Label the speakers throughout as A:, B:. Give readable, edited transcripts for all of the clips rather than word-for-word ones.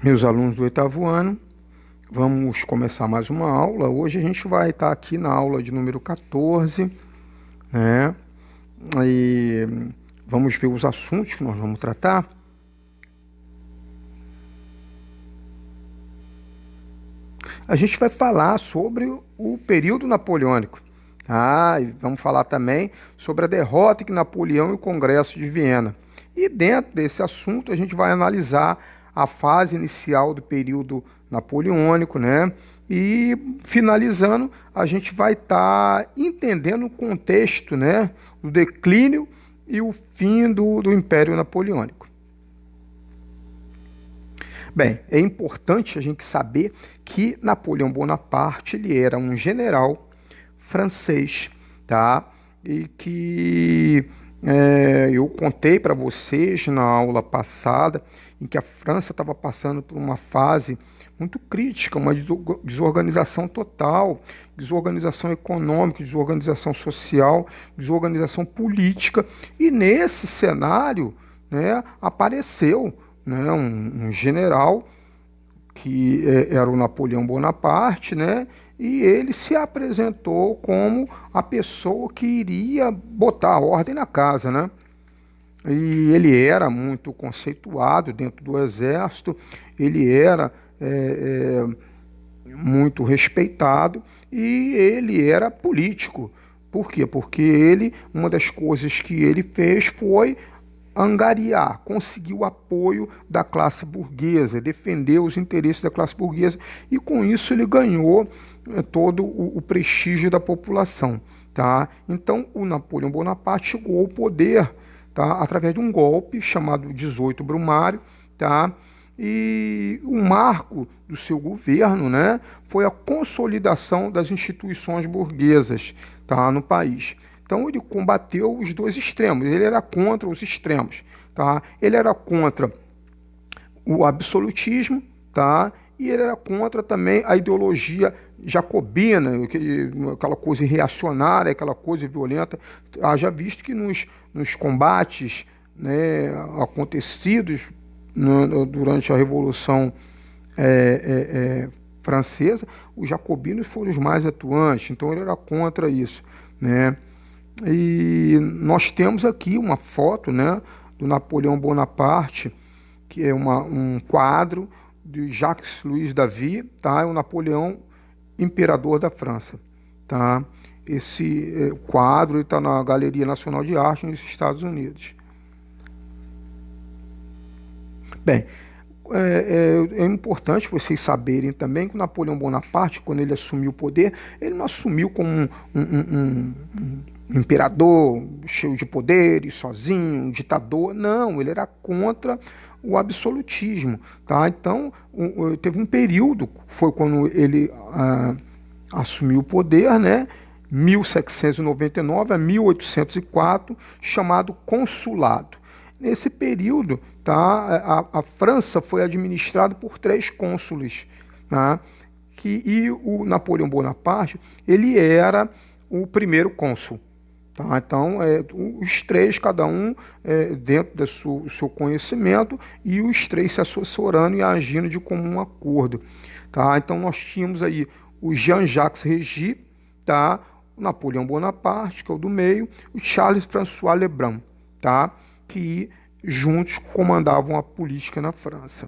A: Meus alunos do oitavo ano, vamos começar mais uma aula. Hoje a gente vai estar aqui na aula de número 14, né? E vamos ver os assuntos que nós vamos tratar. A gente vai falar sobre o período napoleônico, tá? E vamos falar também sobre a derrota que Napoleão e o Congresso de Viena. E dentro desse assunto a gente vai analisar a fase inicial do período napoleônico, né? E finalizando, a gente vai estar entendendo o contexto, né, do declínio e o fim do Império Napoleônico. Bem, é importante a gente saber que Napoleão Bonaparte ele era um general francês, tá? E que eu contei para vocês na aula passada em que a França estava passando por uma fase muito crítica, uma desorganização total, desorganização econômica, desorganização social, desorganização política. E nesse cenário, né, apareceu, né, um general que era o Napoleão Bonaparte, né? E ele se apresentou como a pessoa que iria botar a ordem na casa, né? E ele era muito conceituado dentro do exército, ele era muito respeitado e ele era político. Por quê? Porque uma das coisas que ele fez foi angariar, conseguir o apoio da classe burguesa, defender os interesses da classe burguesa e com isso ele ganhou todo o prestígio da população, tá? Então o Napoleão Bonaparte chegou ao poder, tá? Através de um golpe chamado 18 Brumário, tá? E o marco do seu governo, né, foi a consolidação das instituições burguesas, tá, no país. Então ele combateu os dois extremos, ele era contra os extremos, tá? Ele era contra o absolutismo, tá? E ele era contra também a ideologia jacobina, aquela coisa reacionária, aquela coisa violenta. Haja visto que nos combates, né, acontecidos durante a Revolução Francesa, os jacobinos foram os mais atuantes, então ele era contra isso, né? E nós temos aqui uma foto, né, do Napoleão Bonaparte, que é um quadro de Jacques-Louis David, tá? É o Napoleão Imperador da França, tá? Esse quadro está na Galeria Nacional de Arte nos Estados Unidos. Bem, é importante vocês saberem também que o Napoleão Bonaparte, quando ele assumiu o poder, ele não assumiu como um imperador cheio de poderes, sozinho, um ditador. Não, ele era contra o absolutismo, tá? Então, teve um período, foi quando ele assumiu o poder, né? 1799 a 1804, chamado Consulado. Nesse período, tá, a França foi administrada por 3 cônsules, tá? E o Napoleão Bonaparte ele era o primeiro cônsul. Tá? Então, os 3, cada um dentro do seu conhecimento, e os 3 se assessorando e agindo de comum acordo. Tá? Então, nós tínhamos aí o Jean-Jacques Regis, tá? O Napoleão Bonaparte, que é o do meio, o Charles-François Lebrun, tá? Que juntos comandavam a política na França.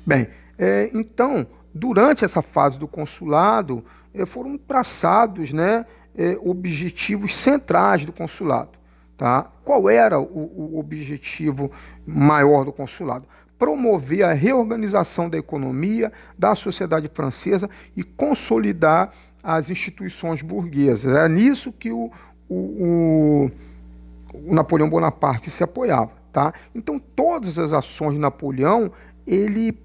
A: Bem, então, durante essa fase do consulado, foram traçados, né, objetivos centrais do consulado. Tá? Qual era o objetivo maior do consulado? Promover a reorganização da economia, da sociedade francesa e consolidar as instituições burguesas. É nisso que o Napoleão Bonaparte se apoiava. Tá? Então, todas as ações de Napoleão, ele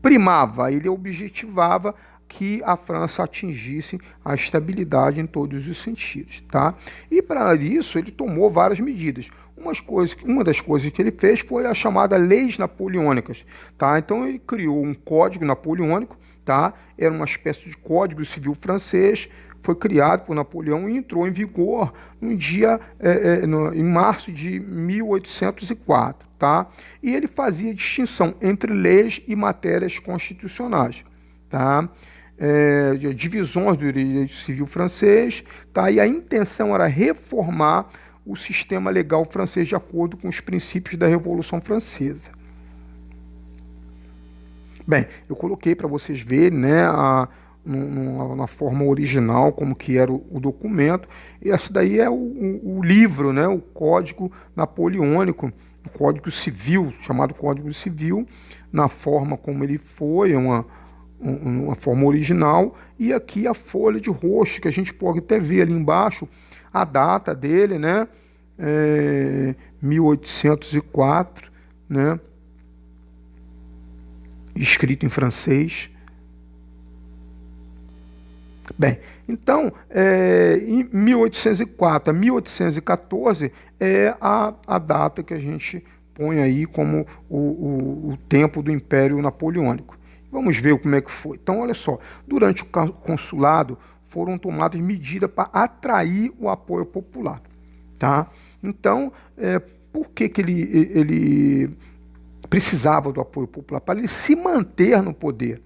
A: primava, ele objetivava que a França atingisse a estabilidade em todos os sentidos, tá? E para isso ele tomou várias medidas. Uma das coisas que ele fez foi a chamada Leis Napoleônicas, tá? Então ele criou um código napoleônico, tá? Era uma espécie de código civil francês, foi criado por Napoleão e entrou em vigor em março de 1804. Tá? E ele fazia distinção entre leis e matérias constitucionais. Tá? Divisões do direito civil francês, tá? E a intenção era reformar o sistema legal francês de acordo com os princípios da Revolução Francesa. Bem, eu coloquei para vocês verem, né, na forma original como que era o documento. E esse daí é o livro, né, o Código Napoleônico, o Código Civil, chamado Código Civil, na forma como ele foi, uma forma original, e aqui a folha de rosto, que a gente pode até ver ali embaixo, a data dele, né, 1804, né, escrito em francês. Bem, então, em 1804 a 1814 é a data que a gente põe aí como o tempo do Império Napoleônico. Vamos ver como é que foi. Então, olha só, durante o consulado foram tomadas medidas para atrair o apoio popular. Tá? Então, por que ele precisava do apoio popular? Para ele se manter no poder.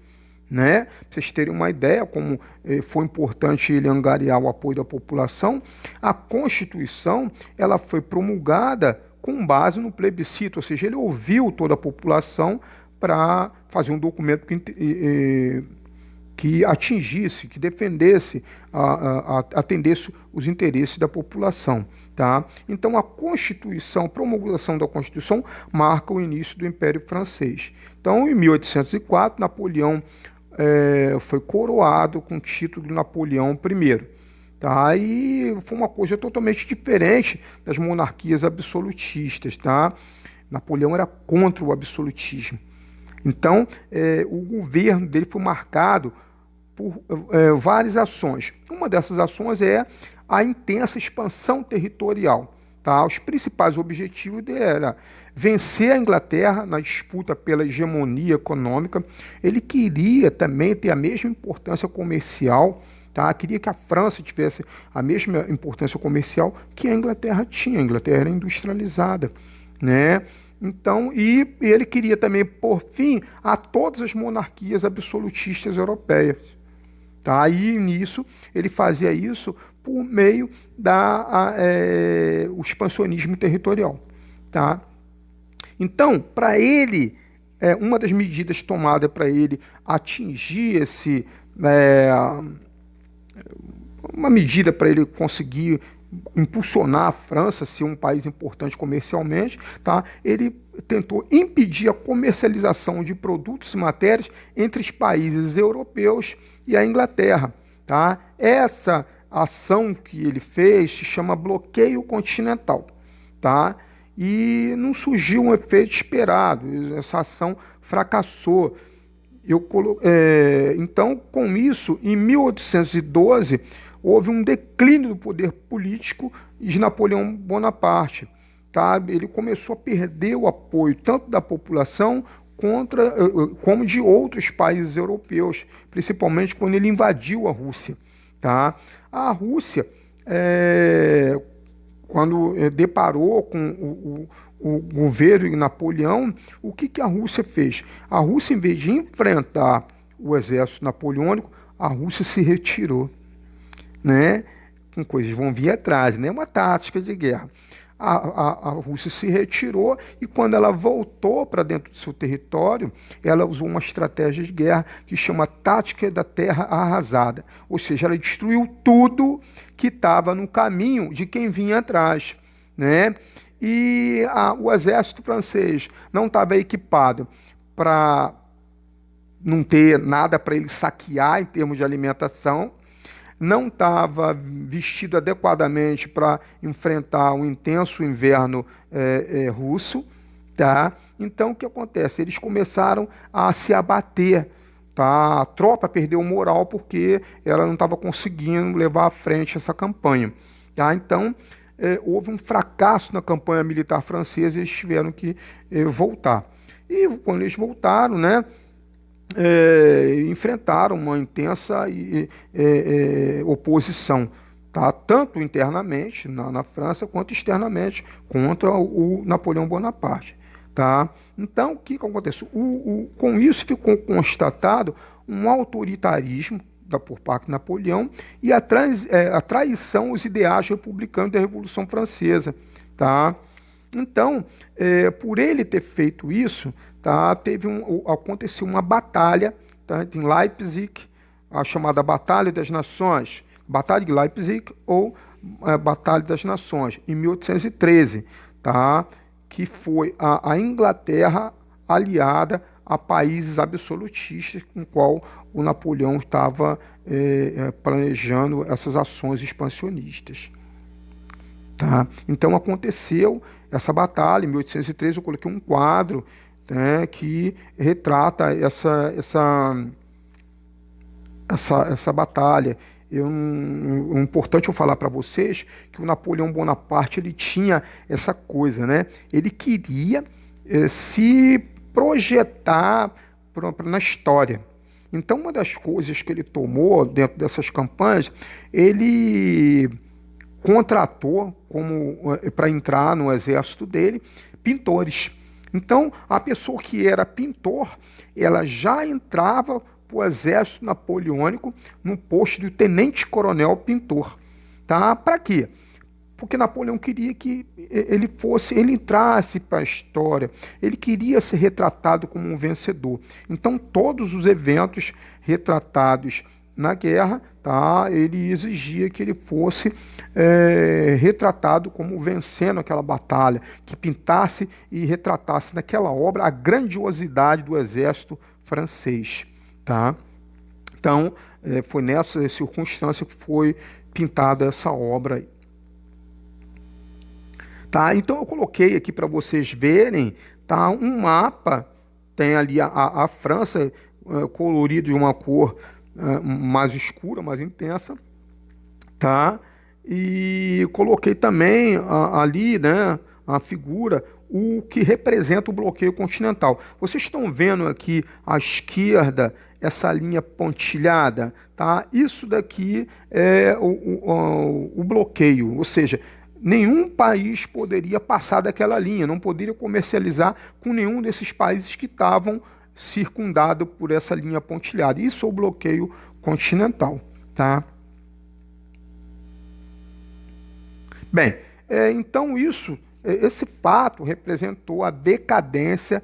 A: Né? Para vocês terem uma ideia como foi importante ele angariar o apoio da população, a Constituição ela foi promulgada com base no plebiscito, ou seja, ele ouviu toda a população para fazer um documento que atingisse, que defendesse, atendesse os interesses da população. Tá? Então a Constituição, a promulgação da Constituição marca o início do Império Francês. Então, em 1804, Napoleão foi coroado com o título de Napoleão I. Tá? E foi uma coisa totalmente diferente das monarquias absolutistas. Tá? Napoleão era contra o absolutismo. Então, o governo dele foi marcado por várias ações. Uma dessas ações é a intensa expansão territorial. Tá? Os principais objetivos dele era vencer a Inglaterra na disputa pela hegemonia econômica. Ele queria também ter a mesma importância comercial, tá? Queria que a França tivesse a mesma importância comercial que a Inglaterra tinha. A Inglaterra era industrializada, né? Então, e ele queria também pôr fim a todas as monarquias absolutistas europeias. Tá? E nisso, ele fazia isso por meio o expansionismo territorial. Tá? Então, para ele, uma das medidas tomadas para ele atingir uma medida para ele conseguir impulsionar a França a ser um país importante comercialmente, tá? Ele tentou impedir a comercialização de produtos e matérias entre os países europeus e a Inglaterra. Tá? Essa ação que ele fez se chama bloqueio continental. Tá? E não surgiu um efeito esperado, essa ação fracassou. Então, com isso, em 1812, houve um declínio do poder político de Napoleão Bonaparte. Tá? Ele começou a perder o apoio tanto da população como de outros países europeus, principalmente quando ele invadiu a Rússia. Tá? A Rússia, quando deparou com o governo de Napoleão, o que a Rússia fez? A Rússia, em vez de enfrentar o exército napoleônico, a Rússia se retirou. Né? Com coisas vão vir atrás, né? Uma tática de guerra. A Rússia se retirou e quando ela voltou para dentro do seu território, ela usou uma estratégia de guerra que chama tática da terra arrasada. Ou seja, ela destruiu tudo que estava no caminho de quem vinha atrás. Né? E o exército francês não estava equipado para não ter nada para ele saquear em termos de alimentação, não estava vestido adequadamente para enfrentar um intenso inverno russo. Tá? Então, o que acontece? Eles começaram a se abater. Tá? A tropa perdeu o moral porque ela não estava conseguindo levar à frente essa campanha. Tá? Então, houve um fracasso na campanha militar francesa e eles tiveram que voltar. E quando eles voltaram, né, enfrentaram uma intensa oposição, tá? Tanto internamente na França quanto externamente contra o Napoleão Bonaparte. Tá? Então, o que aconteceu? Com isso ficou constatado um autoritarismo por parte de Napoleão e a traição aos ideais republicanos da Revolução Francesa. Tá? Então, por ele ter feito isso, tá, aconteceu uma batalha, tá, em Leipzig, a chamada Batalha das Nações, Batalha de Leipzig ou Batalha das Nações, em 1813, tá, que foi a Inglaterra aliada a países absolutistas com o qual o Napoleão estava planejando essas ações expansionistas. Tá? Então aconteceu essa batalha, em 1813 eu coloquei um quadro, né, que retrata essa batalha. É importante eu falar para vocês que o Napoleão Bonaparte ele tinha essa coisa, né? Ele queria se projetar na história. Então, uma das coisas que ele tomou dentro dessas campanhas, ele contratou como para entrar no exército dele pintores. Então, a pessoa que era pintor, ela já entrava para o exército napoleônico no posto de tenente-coronel pintor. Tá? Para quê? Porque Napoleão queria que ele entrasse para a história, ele queria ser retratado como um vencedor. Então, todos os eventos retratados na guerra, tá, ele exigia que ele fosse retratado como vencendo aquela batalha, que pintasse e retratasse naquela obra a grandiosidade do exército francês. Tá? Então, foi nessa circunstância que foi pintada essa obra aí. Tá? Então eu coloquei aqui para vocês verem, tá, um mapa, tem ali a França colorido de uma cor mais escura, mais intensa, tá? E coloquei também ali, né, a figura, o que representa o bloqueio continental. Vocês estão vendo aqui à esquerda essa linha pontilhada, tá? Isso daqui é o bloqueio, ou seja, nenhum país poderia passar daquela linha, não poderia comercializar com nenhum desses países que estavam circundados por essa linha pontilhada. Isso é o bloqueio continental. Tá? Bem, então esse fato representou a decadência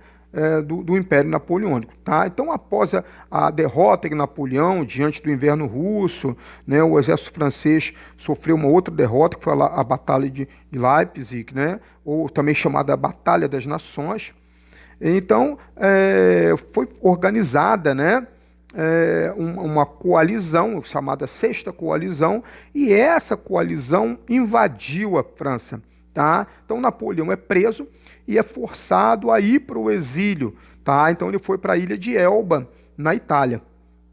A: do Império Napoleônico. Tá? Então, após a derrota de Napoleão diante do inverno russo, né, o exército francês sofreu uma outra derrota, que foi a Batalha de Leipzig, né, ou também chamada Batalha das Nações. Então, foi organizada, né, uma coalizão, chamada Sexta Coalizão, e essa coalizão invadiu a França. Tá? Então Napoleão é preso e é forçado a ir para o exílio. Tá? Então ele foi para a ilha de Elba, na Itália.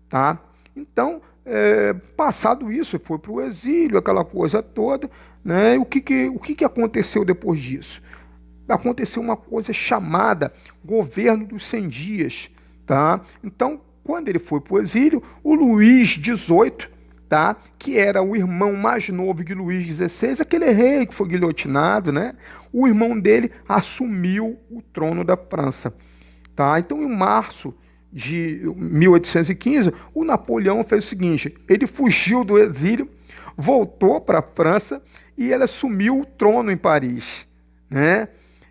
A: Tá? Então, passado isso, foi para o exílio, aquela coisa toda. Né? E o que aconteceu depois disso? Aconteceu uma coisa chamada Governo dos 100 Dias. Tá? Então, quando ele foi para o exílio, o Luís XVIII, tá, que era o irmão mais novo de Luís XVI, aquele rei que foi guilhotinado, né? O irmão dele assumiu o trono da França. Tá? Então, em março de 1815, o Napoleão fez o seguinte: ele fugiu do exílio, voltou para a França e ele assumiu o trono em Paris. Né?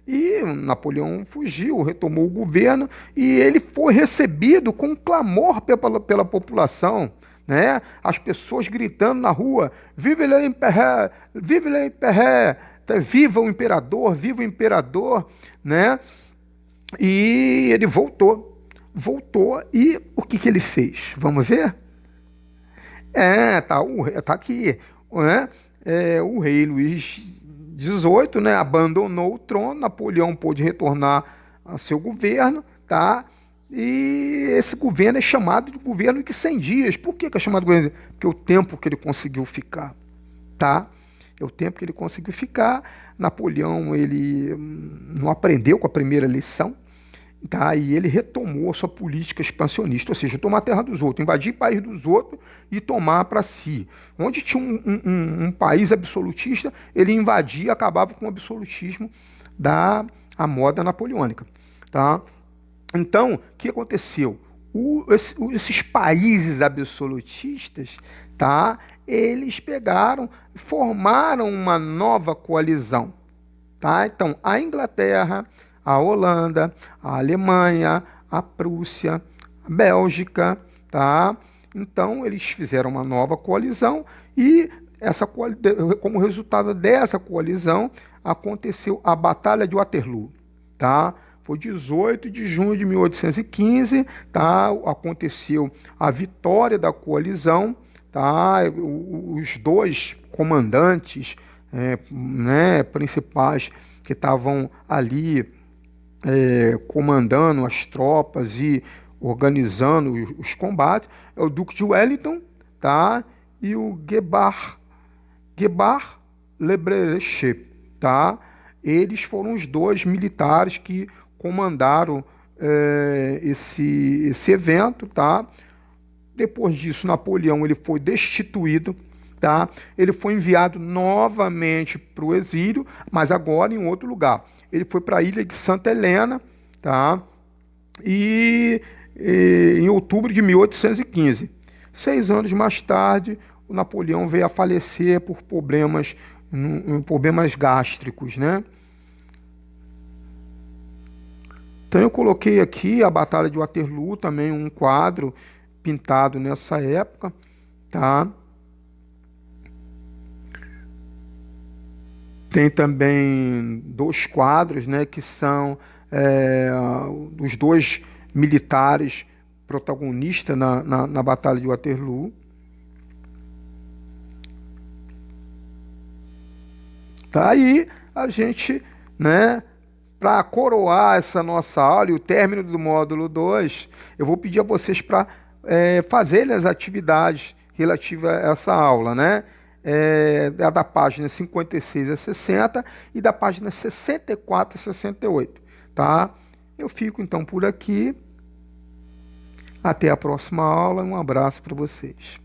A: E Napoleão fugiu, retomou o governo e ele foi recebido com clamor pela população, né? As pessoas gritando na rua: Vive l'Empereur! Vive l'Empereur! Viva o imperador! Viva o imperador! Né? E ele voltou e o que ele fez? Vamos ver? Tá aqui, né? O rei Luís XVIII, né, abandonou o trono, Napoleão pôde retornar a seu governo, tá? E esse governo é chamado de governo de 100 dias. Por que é chamado de governo? Porque é o tempo que ele conseguiu ficar, tá? É o tempo que ele conseguiu ficar. Napoleão, ele não aprendeu com a primeira lição tá? E ele retomou a sua política expansionista, ou seja, tomar a terra dos outros, invadir o país dos outros e tomar para si. Onde tinha um país absolutista, ele invadia e acabava com o absolutismo da a moda napoleônica. Tá? Então, o que aconteceu? Esses países absolutistas, tá? Eles pegaram, formaram uma nova coalizão. Tá? Então, a Inglaterra, a Holanda, a Alemanha, a Prússia, a Bélgica, tá? Então, eles fizeram uma nova coalizão e como resultado dessa coalizão aconteceu a Batalha de Waterloo, tá? Foi 18 de junho de 1815, tá? Aconteceu a vitória da coalizão, tá? Os dois comandantes né, principais que estavam ali comandando as tropas e organizando os combates é o Duque de Wellington, tá? E o Gebhard Lebrunchen, tá? Eles foram os dois militares que comandaram esse evento, tá? Depois disso, Napoleão ele foi destituído, tá? Ele foi enviado novamente para o exílio, mas agora em outro lugar. Ele foi para a ilha de Santa Helena, tá? E em outubro de 1815. 6 anos mais tarde, o Napoleão veio a falecer por problemas gástricos, né? Então eu coloquei aqui a Batalha de Waterloo, também um quadro pintado nessa época, tá? Tem também 2 quadros, né, que são os 2 militares protagonistas na Batalha de Waterloo. Tá aí a gente, né, para coroar essa nossa aula e o término do módulo 2, eu vou pedir a vocês para fazerem as atividades relativas a essa aula, né? Da página 56 a 60 e da página 64 a 68, tá? Eu fico então por aqui. Até a próxima aula. Um abraço para vocês.